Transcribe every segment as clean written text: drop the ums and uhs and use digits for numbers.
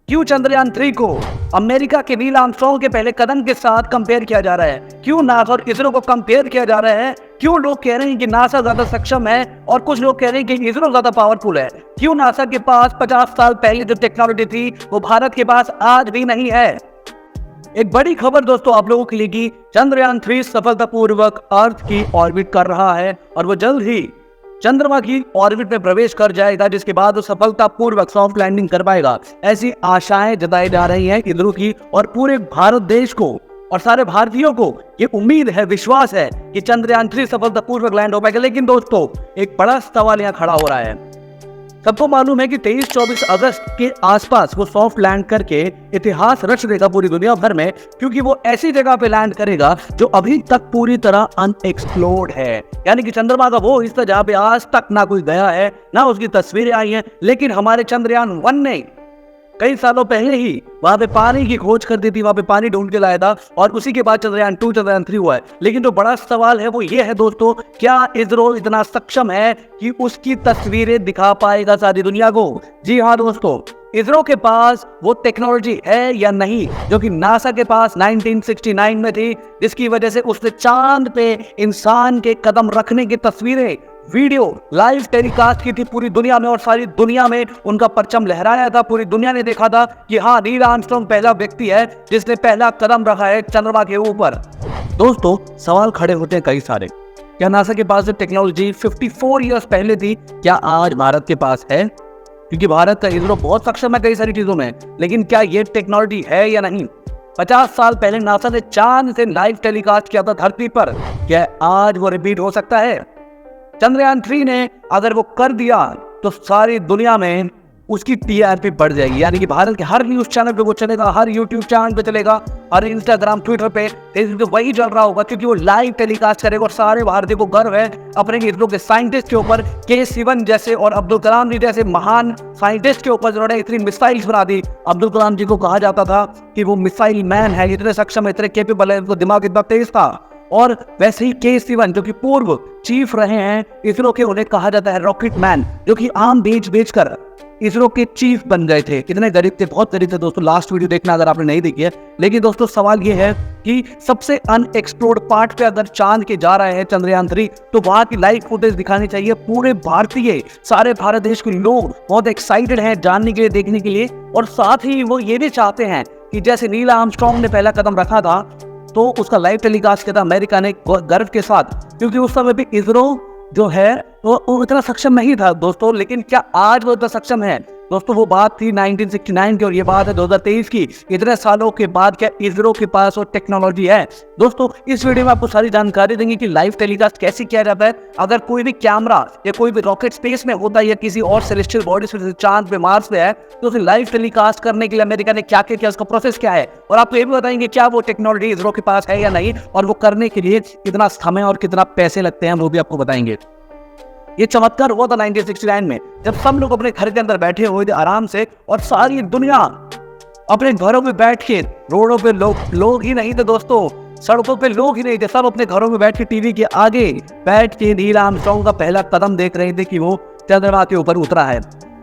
क्यों चंद्रयान 3 को अमेरिका के नील आर्मस्ट्रांग के पहले कदम के साथ कंपेयर किया जा रहा है? क्यों नासा और इसरो को कंपेयर किया जा रहा है? क्यों लोग कह रहे हैं कि नासा ज्यादा सक्षम है और कुछ लोग कह रहे हैं कि इसरो ज्यादा पावरफुल है? क्यों नासा के पास 50 साल पहले जो टेक्नोलॉजी थी वो भारत के पास आज भी नहीं है? एक बड़ी खबर दोस्तों आप लोगों के लिए कि चंद्रयान 3 सफलतापूर्वक अर्थ की ऑर्बिट कर रहा है और वो जल्द ही चंद्रमा की ऑर्बिट में प्रवेश कर जाएगा, जिसके बाद वो सफलतापूर्वक सॉफ्ट लैंडिंग कर पाएगा। ऐसी आशाएं जताई जा रही हैं इसरो की और पूरे भारत देश को और सारे भारतीयों को ये उम्मीद है, विश्वास है कि चंद्रयान 3 सफलतापूर्वक लैंड हो पाएगा। लेकिन दोस्तों एक बड़ा सवाल यहाँ खड़ा हो रहा है। सबको मालूम है कि 23-24 अगस्त के आसपास वो सॉफ्ट लैंड करके इतिहास रच देगा पूरी दुनिया भर में, क्योंकि वो ऐसी जगह पे लैंड करेगा जो अभी तक पूरी तरह अनएक्सप्लोर्ड है। यानी कि चंद्रमा का वो हिस्सा जहाँ पे आज तक ना कोई गया है, ना उसकी तस्वीरें आई हैं। लेकिन हमारे चंद्रयान 1 ने कई सालों पहले ही वहां पे पानी की खोज कर दी थी, वहां पे पानी ढूंढ के लाया था और उसी के बाद चंद्रयान 2 चंद्रयान 3 हुआ है। लेकिन जो बड़ा सवाल है वो ये है दोस्तों, क्या इसरो इतना सक्षम है कि उसकी तस्वीरें दिखा पाएगा सारी दुनिया को? जी हाँ दोस्तों, इसरो के पास वो टेक्नोलॉजी है या नहीं जो कि नासा के पास 1969 में थी, जिसकी वजह से उसने चांद पे इंसान के कदम रखने की तस्वीरें वीडियो लाइव टेलीकास्ट की थी पूरी दुनिया में और सारी दुनिया में उनका परचम लहराया था। पूरी दुनिया ने देखा था कि हाँ, नील आर्मस्ट्रांग पहला व्यक्ति है जिसने पहला कदम रखा है चंद्रमा के ऊपर। दोस्तों सवाल खड़े होते हैं कई सारे। क्या नासा के पास टेक्नोलॉजी 54 इयर्स पहले थी, क्या आज भारत के पास है? क्योंकि भारत का इसरो बहुत सक्षम है कई सारी चीजों में, लेकिन क्या ये टेक्नोलॉजी है या नहीं? 50 साल पहले नासा ने चांद से लाइव टेलीकास्ट किया था धरती पर, क्या आज वो रिपीट हो सकता है? चंद्रयान 3 ने अगर वो कर दिया तो सारी दुनिया में उसकी टीआरपी बढ़ जाएगी। यानी कि भारत के हर न्यूज चैनल पे वो चलेगा, हर यूट्यूब चैनल पे चलेगा, हर इंस्टाग्राम ट्विटर पे वही चल रहा होगा, क्योंकि वो लाइव टेलीकास्ट करेगा और सारे भारतीयों को गर्व है अपने इसरो के साइंटिस्ट के ऊपर, के सिवन जैसे और अब्दुल कलाम जी जैसे महान साइंटिस्ट के ऊपर जिन्होंने इतनी मिसाइल्स बना दी। अब्दुल कलाम जी को कहा जाता था कि वो मिसाइल मैन है, इतने सक्षम है, इतने केपेबल है, उनको दिमाग इतना तेज था। और वैसे ही के सिवन जो कि पूर्व चीफ रहे हैं इसरो के, उन्हें कहा जाता है रॉकेट मैन, जो कि आम बेच कर इसरो के चीफ बन गए थे। कितने गरीब थे, बहुत गरीब थे दोस्तों। लास्ट वीडियो देखना अगर आपने नहीं देखी है। लेकिन दोस्तों सवाल ये है कि सबसे अनएक्सप्लोर्ड पार्ट पे अगर चांद के जा रहे हैं चंद्रयान 3, तो वहां की लाइव फुटेज दिखानी चाहिए। पूरे भारतीय, सारे भारत देश के लोग बहुत एक्साइटेड हैं जानने के लिए, देखने के लिए, और साथ ही वो ये भी चाहते हैं कि जैसे नील आर्मस्ट्रांग ने पहला कदम रखा था तो उसका लाइव टेलीकास्ट किया था अमेरिका ने गर्व के साथ, क्योंकि उस समय पे इसरो जो है वो इतना सक्षम नहीं था दोस्तों। लेकिन क्या आज वो इतना सक्षम है? दोस्तों वो बात थी 1969 की और ये बात है 2023 की। इतने सालों के बाद क्या इसरो के पास वो टेक्नोलॉजी है? दोस्तों इस वीडियो में आपको सारी जानकारी देंगे कि लाइव टेलीकास्ट कैसे किया जाता है। अगर कोई भी कैमरा या कोई भी रॉकेट स्पेस में होता है या किसी और सेलेस्टियल बॉडी से, चांद पे, मार्स पे है, तो उसे लाइव टेलीकास्ट करने के लिए अमेरिका ने क्या किया, उसका प्रोसेस क्या है, और आपको ये भी बताएंगे क्या वो टेक्नोलॉजी इसरो के पास है या नहीं, और वो करने के लिए कितना समय और कितना पैसे लगते हैं वो भी आपको बताएंगे। ये चमत्कार हुआ था 1969 में, जब सब लोग अपने घर के अंदर बैठे हुए थे आराम से और सारी दुनिया अपने घरों में बैठ के, रोडों पे लोग ही नहीं थे दोस्तों, सड़कों पे लोग ही नहीं थे, सब अपने घरों में बैठ के टीवी के आगे बैठ के नील आर्मस्ट्रांग का पहला कदम देख रहे थे कि वो चंद्रमा के ऊपर उतरा है।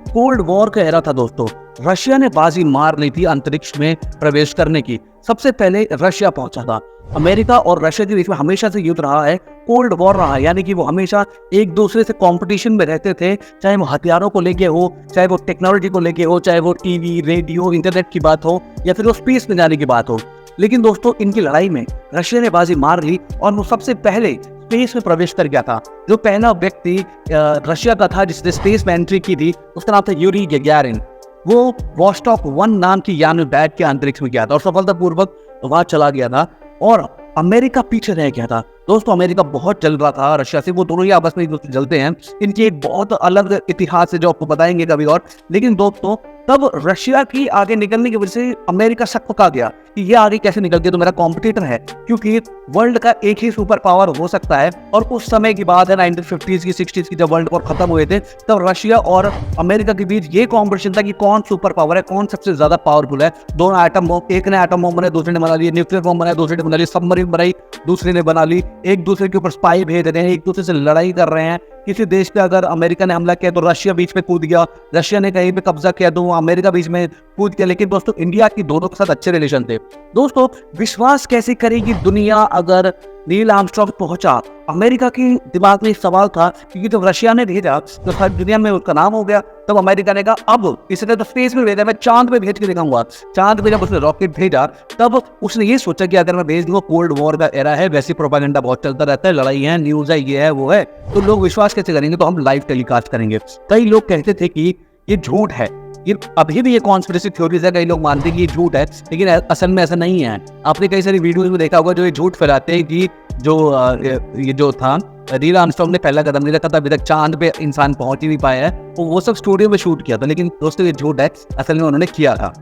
कोल्ड वॉर का एरा था दोस्तों। रशिया ने बाजी मार ली थी अंतरिक्ष में प्रवेश करने की। सबसे पहले रशिया पहुंचा था। अमेरिका और रशिया के बीच में हमेशा से युद्ध रहा है, कोल्ड वॉर रहा है, यानी कि वो हमेशा एक दूसरे से कंपटीशन में रहते थे, चाहे वो हथियारों को लेके हो, चाहे वो टेक्नोलॉजी को लेके हो, चाहे वो टीवी, रेडियो, इंटरनेट की बात हो, या फिर वो स्पेस में जाने की बात हो। लेकिन दोस्तों इनकी लड़ाई में रशिया ने बाजी मार ली और वो सबसे पहले स्पेस में प्रवेश कर गया था। जो पहला व्यक्ति रशिया का था जिसने स्पेस में एंट्री की थी, उसका नाम था यूरी गैगारिन। वो वॉस्टॉक 1 नाम की यान में बैठ के अंतरिक्ष में गया था और सफलतापूर्वक वहां चला गया था, और अमेरिका पीछे रह गया था। दोस्तों अमेरिका बहुत जल रहा था रशिया से, वो दोनों ही आपस में एक दूसरे जलते हैं। इनकी एक बहुत अलग इतिहास है जो आपको बताएंगे कभी और। लेकिन दोस्तों तब रशिया की आगे निकलने की वजह से अमेरिका शक पका गया कि ये आगे कैसे निकल गया, तो मेरा कॉम्पिटिटर है, क्योंकि वर्ल्ड का एक ही सुपर पावर हो सकता है। और उस समय की बात है 1950s की 60s की, जब वर्ल्ड वॉर खत्म हुए थे, तब रशिया और अमेरिका के बीच ये कॉम्पिटिशन था कि कौन सुपर पावर है, कौन सबसे ज्यादा पावरफुल है। दोनों एटम बॉम्ब, एक ने एटम बॉम्ब बनाया, दूसरे ने बना लिया, न्यूक्लियर बॉम्ब बनाया, दूसरे ने बना लिया, सबमरीन बनाई, दूसरे ने बना ली, एक दूसरे के ऊपर स्पाई भेज रहे हैं, एक दूसरे से लड़ाई कर रहे हैं। किसी देश पे अगर अमेरिका ने हमला किया तो रशिया बीच में कूद गया, रशिया ने कहीं पे कब्जा किया तो वहाँ अमेरिका बीच में कूद के, लेकिन दोस्तों इंडिया की दोनों के साथ अच्छे रिलेशन थे। दोस्तों विश्वास कैसे करेगी दुनिया अगर नील आर्मस्ट्रांग पहुंचा? अमेरिका के दिमाग में सवाल था, क्योंकि जब रशिया ने भेजा तो सारी दुनिया में उसका नाम हो गया। तब अमेरिका ने कहा अब इसने तो स्पेस में भेजा, मैं चांद पे भेज के दिखाऊंगा। चांद पे जब उसने रॉकेट भेजा तब उसने ये सोचा कि अगर मैं भेज दूंगा, कोल्ड वॉर का एरा है, वैसे प्रोपेगेंडा बहुत चलता रहता है, लड़ाई है, न्यूज है, ये है वो है, तो लोग विश्वास कैसे करेंगे, तो हम लाइव टेलीकास्ट करेंगे। कई लोग कहते थे कि ये झूठ है, ये अभी भी ये कॉन्स्पिरेसी थ्योरीज है, कई लोग मानते हैं कि ये झूठ है, लेकिन असल में ऐसा नहीं है। आपने कई सारी वीडियोस में देखा होगा जो ये झूठ फैलाते हैं कि ये जो था नील आर्मस्ट्रांग ने पहला कदम नहीं रखा था, अभी तक चांद पे इंसान पहुंच ही नहीं पाया है, तो वो सब स्टूडियो में शूट किया था, लेकिन दोस्तों ये झूठ है, असल में उन्होंने किया था।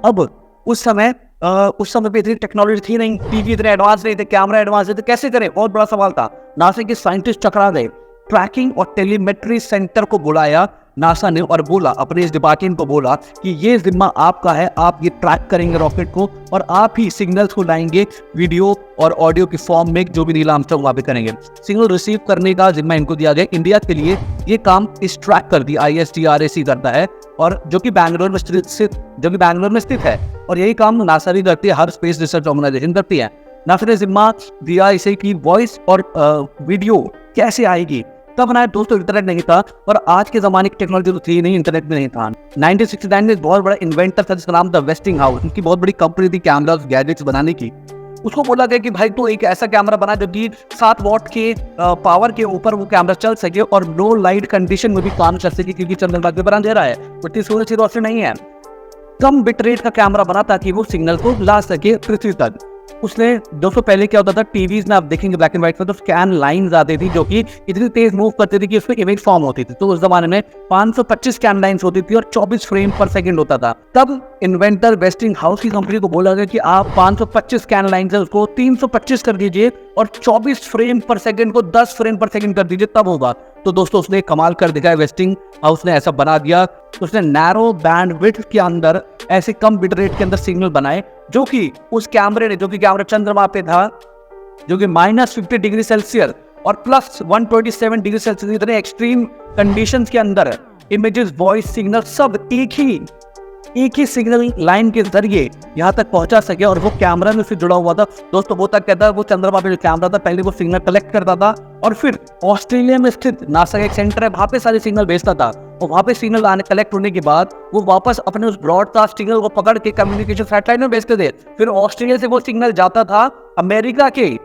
अब उस समय पे इतनी टेक्नोलॉजी थी नहीं, टीवी इतने एडवांस नहीं थे, कैमरा एडवांस नहीं थे, कैसे करें, बहुत बड़ा सवाल था। नासा के साइंटिस्ट टकरा गए, ट्रैकिंग और टेलीमेट्री सेंटर को बुलाया नासा ने और बोला, अपने इस डिपार्टमेंट को बोला कि ये जिम्मा आपका है, आप ये ट्रैक करेंगे रॉकेट को और आप ही सिग्नल्स को लाएंगे वीडियो और ऑडियो की फॉर्म में, जो भी नील आर्मस्ट्रांग वहाँ पे करेंगे। सिग्नल रिसीव करने का जिम्मा इनको दिया गया। इंडिया के लिए ये काम इस ट्रैक कर दिया ISTRAC करता है, और जो कि बैंगलोर में स्थित है, और यही काम नासा भी करती है, हर स्पेस रिसर्च ऑर्गेनाइजेशन करती है। नासा ने जिम्मा दिया इसे कि वॉइस और वीडियो कैसे आएगी। तब बनाया दोस्तों इंटरनेट नहीं था, और आज के जमाने की टेक्नोलॉजी तो थी नहीं, इंटरनेट में नहीं था। 1969 में एक बहुत बड़ा इन्वेंटर था जिसका नाम था वेस्टिंगहाउस, उनकी बहुत बड़ी कंपनी थी कैमरास गैजेट्स बनाने की। उसको बोला गया कि भाई तो एक ऐसा कैमरा बना जो कि 7 वॉट के पावर के ऊपर वो कैमरा चल सके और लो लाइट कंडीशन में भी काम कर सके, क्योंकि चंद्रमा पे बना दे रहा है, इतनी सूरज की रोशनी नहीं है। कम बिट रेट का कैमरा बना ताकि वो सिग्नल को ला सके पृथ्वी तक। उसने दोस्तों पहले क्या होता था, टीवीज में आप देखेंगे ब्लैक एंड व्हाइट में तो स्कैन लाइंस आती थी जो कि इतनी तेज मूव करती थी कि उसमें इमेज फॉर्म होती थी। तो उस जमाने में 525 स्कैन लाइंस होती थी और 24 फ्रेम पर सेकंड होता था। तब इन्वेंटर वेस्टिंगहाउस की कंपनी को बोला गया कि आप 525 स्कैन लाइंस है उसको 325 कर दीजिए और 24 फ्रेम पर सेकंड को 10 फ्रेम पर सेकंड कर दीजिए, तब होगा। तो दोस्तों उसने कमाल कर दिखाया, वेस्टिंगहाउस ने ऐसा बना दिया। उसने नैरो बैंडविड्थ के अंदर ऐसे कम बिट रेट के अंदर सिग्नल बनाए, जो कि उस कैमरे ने, जो कि कैमरा चंद्रमा पे था, जो कि -50 डिग्री सेल्सियस और +127 डिग्री सेल्सियस इतने एक्सट्रीम कंडीशंस के अंदर इमेजेस, वॉइस, सिग्नल सब एक ही सिग्नल लाइन के जरिए यहाँ तक पहुंचा सके, और वो कैमरा में उससे जुड़ा हुआ था। दोस्तों वो तक कहता है, वो चंद्रमा पे जो कैमरा था पहले वो सिग्नल कलेक्ट करता था और फिर ऑस्ट्रेलिया में स्थित नासा का एक सेंटर है, वहां पे सारे सिग्नल भेजता था, और वहां पे सिग्नल आने कलेक्ट होने के बाद वो वापस अपने उस ब्रॉडकास्ट सिग्नल को पकड़ के कम्युनिकेशन सैटेलाइट में भेजते थे। फिर ऑस्ट्रेलिया से वो सिग्नल जाता था अमेरिका के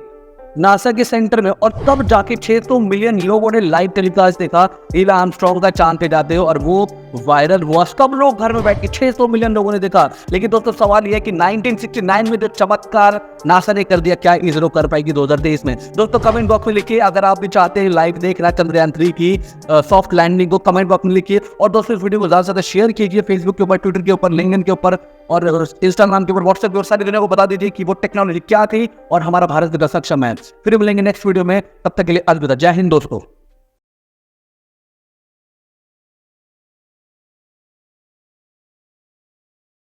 नासा के सेंटर में, और तब जाके 600 मिलियन लोगों ने लाइव टेलीकास्ट देखा नील आर्मस्ट्रांग का चांद पे जाते हो, और वो वायरल हुआ, सब लोग घर में बैठ के 600 मिलियन लोगों ने देखा। लेकिन दोस्तों सवाल यह है कि 1969 में जो चमत्कार नासा ने कर दिया, क्या इसरो कर पाएगी 2023 में? दोस्तों कमेंट बॉक्स में लिखिए, अगर आप भी चाहते हैं लाइव देखना चंद्रयान 3 की सॉफ्ट लैंडिंग को, कमेंट बॉक्स में लिखिए। और दोस्तों इस वीडियो को ज्यादा से ज्यादा शेयर कीजिए, फेसबुक के ऊपर, ट्विटर के ऊपर, लिंक्डइन के ऊपर और इंस्टाग्राम के ऊपर, व्हाट्सएप के ऊपर, सारी दुनिया को बता दीजिए कि वो टेक्नोलॉजी क्या थी और हमारा भारत कितना सक्षम है। फिर मिलेंगे नेक्स्ट वीडियो में, तब तक के लिए अलविदा। जय हिंद दोस्तों।